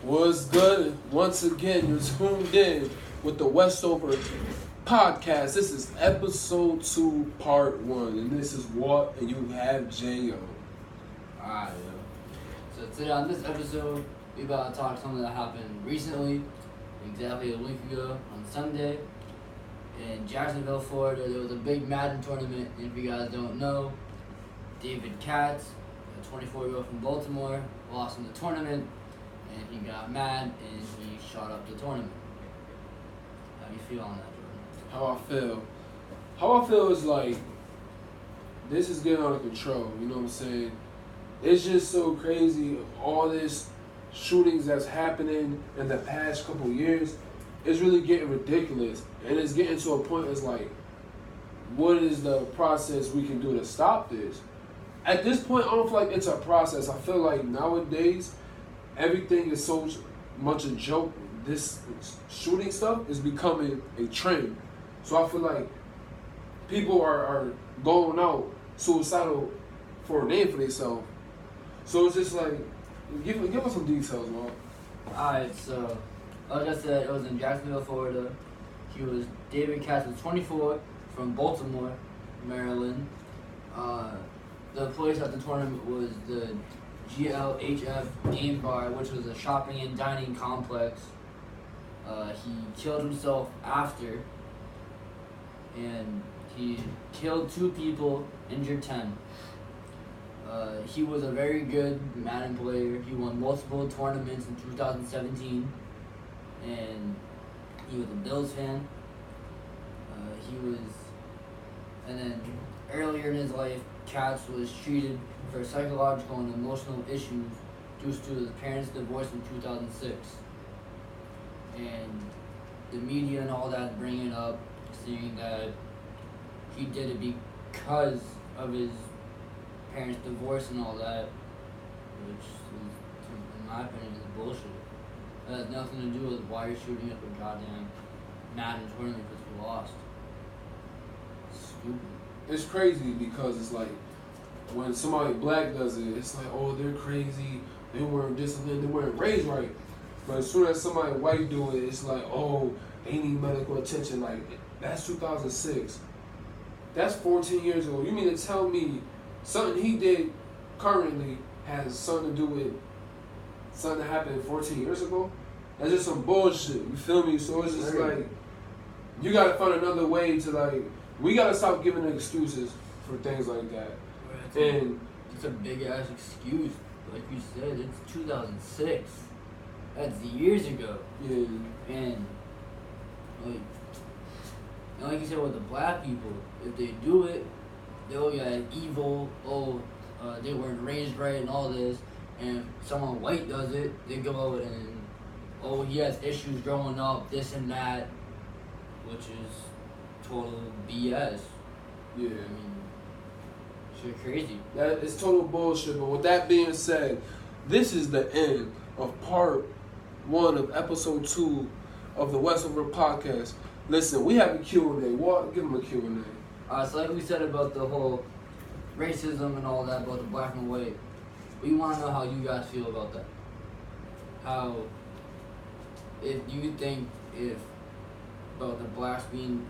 What's good? Once again, you're tuned in with the Westover podcast. This is episode 2, part 1, and this is what, and you have Jay on. Alright, so today on this episode, we about to talk something that happened recently, exactly a week ago on Sunday, in Jacksonville, Florida. There was a big Madden tournament, and if you guys don't know, David Katz, a 24-year-old from Baltimore, lost in the tournament, and he got mad, and he shot up the tournament. How do you feel on that, Jordan? How I feel is like, this is getting out of control, you know what I'm saying? It's just so crazy, all this shootings that's happening in the past couple years, it's really getting ridiculous. And it's getting to a point, it's like, what is the process we can do to stop this? At this point, I don't feel like it's a process. I feel like nowadays, everything is so much a joke. This shooting stuff is becoming a trend. So I feel like people are going out suicidal for a name for themselves. So it's just like, give us some details, man. Alright, so like I said, it was in Jacksonville, Florida. David Katz was 24 from Baltimore, Maryland. The place at the tournament was the GLHF Game Bar, which was a shopping and dining complex. He killed himself after, and he killed 2 people, injured 10. He was a very good Madden player. He won multiple tournaments in 2017, and he was a Bills fan. And then earlier in his life, Katz was treated for psychological and emotional issues due to his parents' divorce in 2006. And the media and all that bring it up, saying that he did it because of his parents' divorce and all that, which is, in my opinion, is bullshit. It has nothing to do with why you're shooting up a goddamn Madden tournament because you lost. Stupid. It's crazy because it's like, when somebody black does it, it's like, oh, they're crazy, they weren't disciplined, they weren't raised right. But as soon as somebody white do it, it's like, oh, they need medical attention. Like, that's 2006. That's 14 years ago. You mean to tell me something he did currently has something to do with something that happened 14 years ago? That's just some bullshit, you feel me? So it's just like, you gotta find another way to, like, we gotta stop giving excuses for things like that. It's a big ass excuse. Like you said, it's 2006. That's years ago. Yeah. And like you said with the black people, if they do it, they'll get evil, they weren't raised right and all this. And if someone white does it, they go out and, he has issues growing up, this and that, which is total BS. Yeah. I mean, shit crazy. That is total bullshit. But with that being said, this is the end of part 1 of episode 2 of the Westover podcast. Listen, we have a Q&A. Give them a Q&A. So like we said about the whole racism and all that, about the black and white, we want to know how you guys feel about that. If you think about the blacks being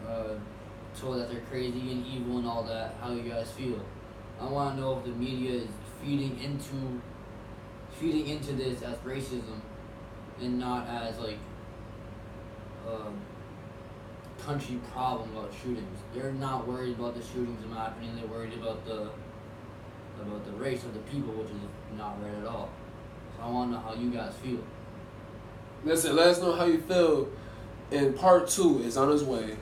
told that they're crazy and evil and all that, how you guys feel. I want to know if the media is feeding into this as racism and not as like country problem about shootings. They're not worried about the shootings, in my opinion. They're worried about the race of the people, which is not right at all. So I want to know how you guys feel. Listen, let us know how you feel. And part 2 is on its way.